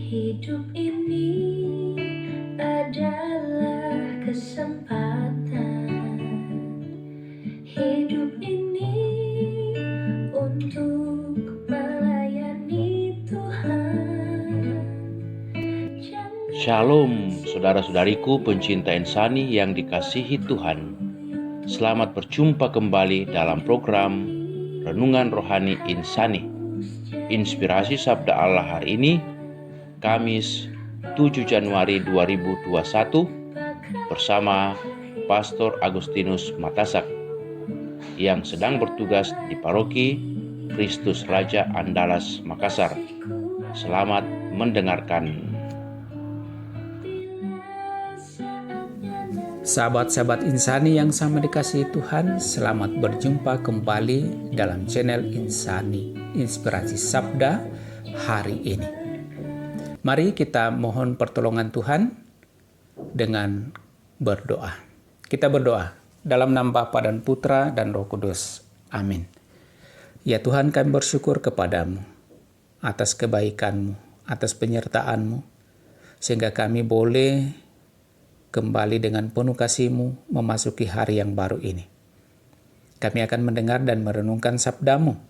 Hidup ini adalah kesempatan. Hidup ini untuk melayani Tuhan. Shalom, saudara-saudariku pencinta insani yang dikasihi Tuhan. Selamat berjumpa kembali dalam program Renungan Rohani Insani. Inspirasi Sabda Allah hari ini, Kamis 7 Januari 2021, bersama Pastor Agustinus Matasak yang sedang bertugas di Paroki Kristus Raja Andalas, Makassar. Selamat mendengarkan. Sahabat-sahabat insani yang sama dikasihi Tuhan, selamat berjumpa kembali dalam channel Insani, Inspirasi Sabda hari ini. Mari kita mohon pertolongan Tuhan dengan berdoa. Kita berdoa dalam nama Bapa dan Putra dan Roh Kudus. Amin. Ya Tuhan, kami bersyukur kepadamu atas kebaikan-Mu, atas penyertaan-Mu, sehingga kami boleh kembali dengan penuh kasih-Mu memasuki hari yang baru ini. Kami akan mendengar dan merenungkan sabda-Mu.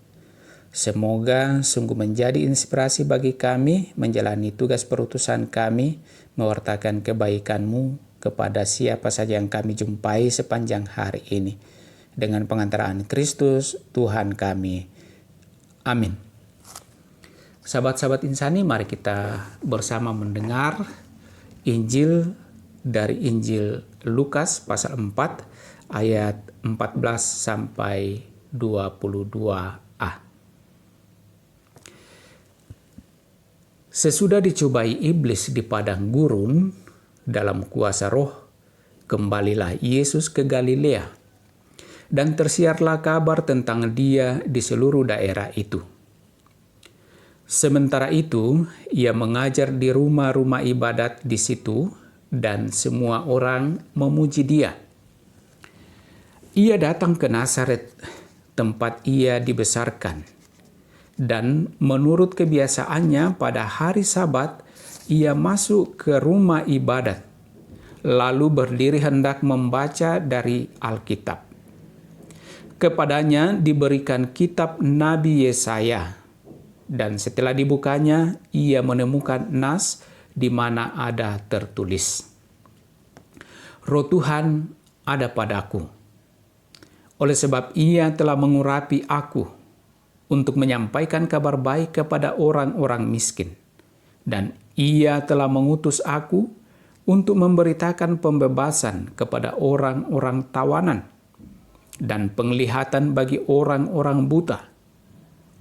Semoga sungguh menjadi inspirasi bagi kami menjalani tugas perutusan kami, mewartakan kebaikan-Mu kepada siapa saja yang kami jumpai sepanjang hari ini. Dengan pengantaraan Kristus, Tuhan kami. Amin. Sahabat-sahabat insani, mari kita bersama mendengar Injil dari Injil Lukas pasal 4 ayat 14 sampai 22a. Sesudah dicobai iblis di padang gurun dalam kuasa roh, kembalilah Yesus ke Galilea, dan tersiarlah kabar tentang Dia di seluruh daerah itu. Sementara itu, Ia mengajar di rumah-rumah ibadat di situ, dan semua orang memuji Dia. Ia datang ke Nazaret, tempat Ia dibesarkan. Dan menurut kebiasaannya pada hari Sabat, Ia masuk ke rumah ibadat, lalu berdiri hendak membaca dari Alkitab. Kepadanya diberikan kitab Nabi Yesaya, dan setelah dibukanya, Ia menemukan nas di mana ada tertulis, Roh Tuhan ada padaku, oleh sebab Ia telah mengurapi aku untuk menyampaikan kabar baik kepada orang-orang miskin, dan Ia telah mengutus aku untuk memberitakan pembebasan kepada orang-orang tawanan dan penglihatan bagi orang-orang buta,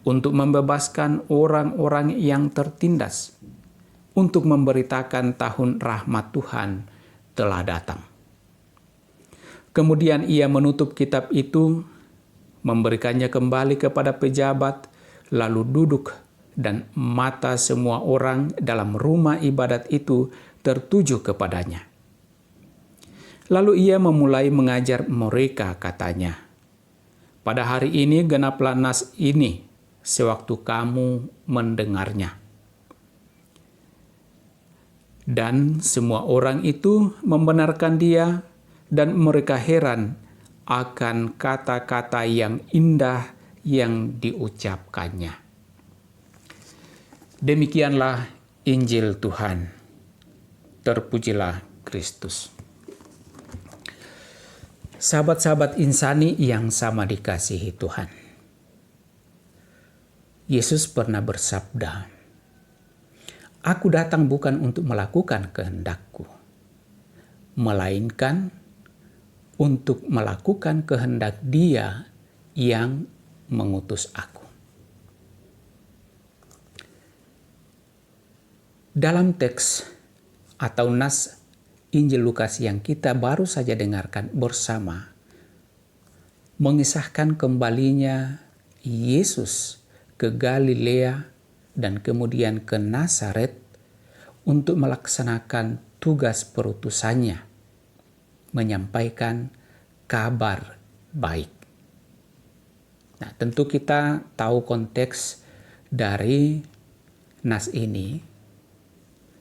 untuk membebaskan orang-orang yang tertindas, untuk memberitakan tahun rahmat Tuhan telah datang. Kemudian Ia menutup kitab itu, memberikannya kembali kepada pejabat, lalu duduk, dan mata semua orang dalam rumah ibadat itu tertuju kepadanya. Lalu Ia memulai mengajar mereka, katanya, pada hari ini genaplah nas ini, sewaktu kamu mendengarnya. Dan semua orang itu membenarkan Dia, dan mereka heran akan kata-kata yang indah yang diucapkannya. Demikianlah Injil Tuhan. Terpujilah Kristus. Sahabat-sahabat insani yang sama dikasihi Tuhan. Yesus pernah bersabda, "Aku datang bukan untuk melakukan kehendak-Ku, melainkan untuk melakukan kehendak Dia yang mengutus aku." Dalam teks atau nas Injil Lukas yang kita baru saja dengarkan bersama, mengisahkan kembalinya Yesus ke Galilea dan kemudian ke Nazaret untuk melaksanakan tugas perutusannya, menyampaikan kabar baik. Nah, tentu kita tahu konteks dari nas ini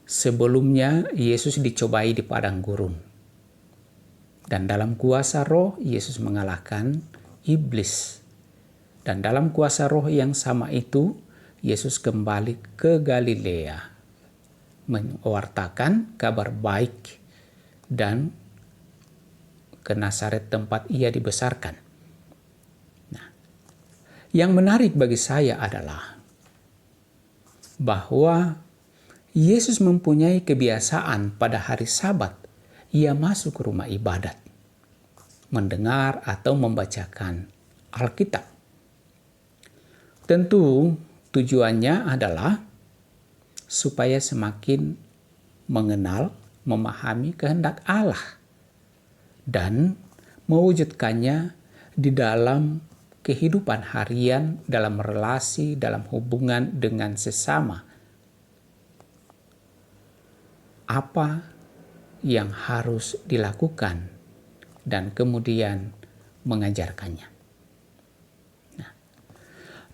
Sebelumnya Yesus dicobai di padang gurun. Dan dalam kuasa roh Yesus mengalahkan iblis. Dan dalam kuasa roh yang sama itu Yesus kembali ke Galilea, mewartakan kabar baik dan ke Nazaret tempat ia dibesarkan. Nah, yang menarik bagi saya adalah bahwa Yesus mempunyai kebiasaan pada hari Sabat, ia masuk ke rumah ibadat, mendengar atau membacakan Alkitab. Tentu tujuannya adalah supaya semakin mengenal, memahami kehendak Allah, dan mewujudkannya di dalam kehidupan harian, dalam relasi, dalam hubungan dengan sesama. Apa yang harus dilakukan dan kemudian mengajarkannya. Nah,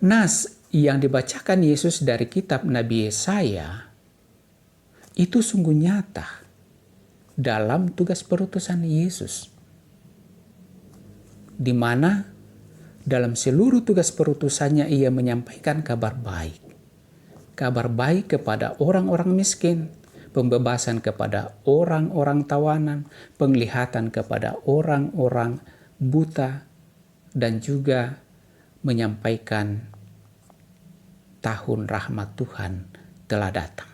nas yang dibacakan Yesus dari kitab Nabi Yesaya itu sungguh nyata dalam tugas perutusan Yesus, di mana dalam seluruh tugas perutusannya ia menyampaikan kabar baik. Kabar baik kepada orang-orang miskin, pembebasan kepada orang-orang tawanan, penglihatan kepada orang-orang buta, dan juga menyampaikan tahun rahmat Tuhan telah datang.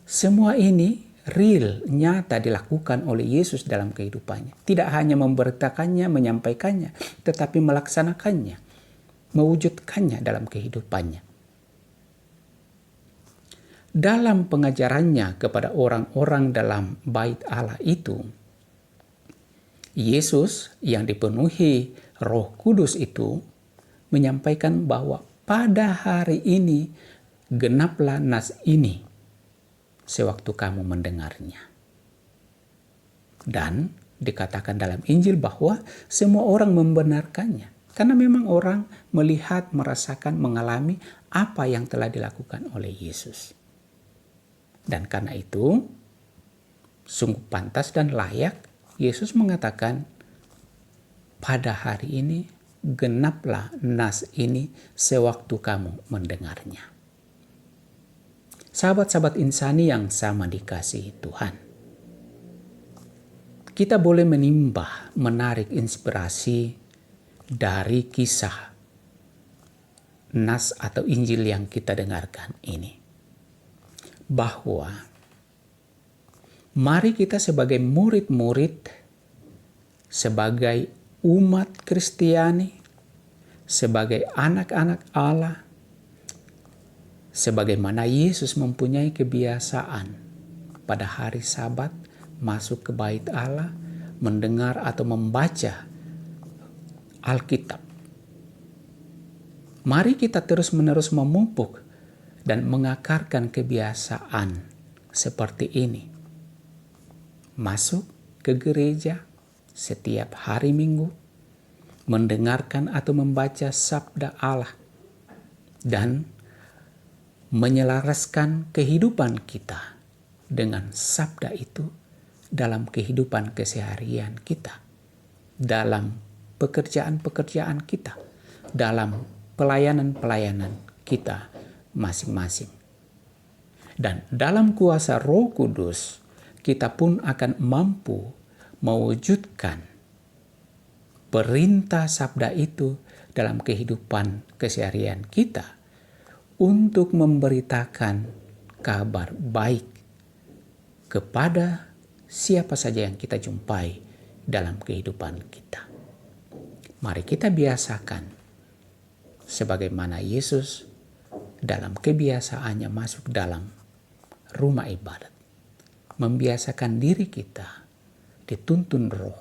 Semua ini real, nyata dilakukan oleh Yesus dalam kehidupannya. Tidak hanya memberitakannya, menyampaikannya, tetapi melaksanakannya, mewujudkannya dalam kehidupannya. Dalam pengajarannya kepada orang-orang dalam bait Allah itu, Yesus yang dipenuhi Roh Kudus itu menyampaikan bahwa pada hari ini genaplah nas ini sewaktu kamu mendengarnya. Dan dikatakan dalam Injil bahwa semua orang membenarkannya. Karena memang orang melihat, merasakan, mengalami apa yang telah dilakukan oleh Yesus. Dan karena itu, sungguh pantas dan layak Yesus mengatakan, pada hari ini genaplah nas ini sewaktu kamu mendengarnya. Sahabat-sahabat insani yang sama dikasihi Tuhan, kita boleh menimbah, menarik inspirasi dari kisah nas atau Injil yang kita dengarkan ini. Bahwa mari kita sebagai murid-murid, sebagai umat Kristiani, sebagai anak-anak Allah, sebagaimana Yesus mempunyai kebiasaan pada hari Sabat masuk ke bait Allah, mendengar atau membaca Alkitab. Mari kita terus-menerus memupuk dan mengakarkan kebiasaan seperti ini. Masuk ke gereja setiap hari Minggu, mendengarkan atau membaca sabda Allah, dan menyelaraskan kehidupan kita dengan sabda itu dalam kehidupan keseharian kita, dalam pekerjaan-pekerjaan kita, dalam pelayanan-pelayanan kita masing-masing. Dan dalam kuasa Roh Kudus, kita pun akan mampu mewujudkan perintah sabda itu dalam kehidupan keseharian kita untuk memberitakan kabar baik kepada siapa saja yang kita jumpai dalam kehidupan kita. Mari kita biasakan sebagaimana Yesus dalam kebiasaannya masuk dalam rumah ibadat. Membiasakan diri kita dituntun Roh,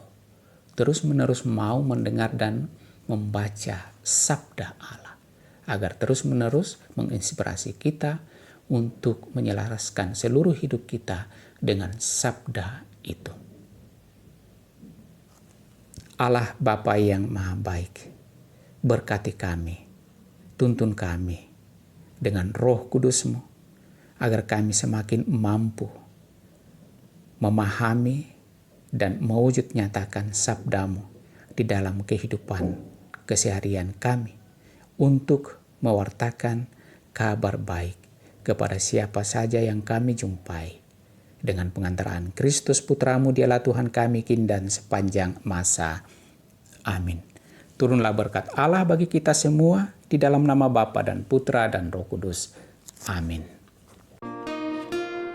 terus-menerus mau mendengar dan membaca sabda Allah, agar terus-menerus menginspirasi kita untuk menyelaraskan seluruh hidup kita dengan sabda itu. Allah Bapa yang Maha Baik, berkati kami, tuntun kami dengan Roh Kudus-Mu, agar kami semakin mampu memahami dan mewujud nyatakan sabda-Mu di dalam kehidupan keseharian kami untuk mewartakan kabar baik kepada siapa saja yang kami jumpai. Dengan pengantaraan Kristus Putra-Mu, Dialah Tuhan kami kini dan sepanjang masa. Amin. Turunlah berkat Allah bagi kita semua di dalam nama Bapa dan Putra dan Roh Kudus. Amin.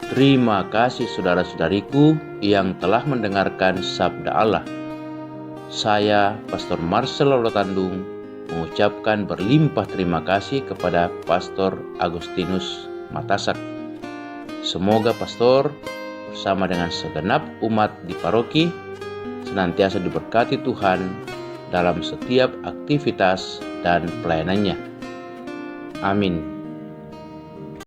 Terima kasih saudara-saudariku yang telah mendengarkan sabda Allah. Saya, Pastor Marcel Lolotandung, mengucapkan berlimpah terima kasih kepada Pastor Agustinus Matasak. Semoga Pastor bersama dengan segenap umat di paroki senantiasa diberkati Tuhan dalam setiap aktivitas dan pelayanannya. Amin.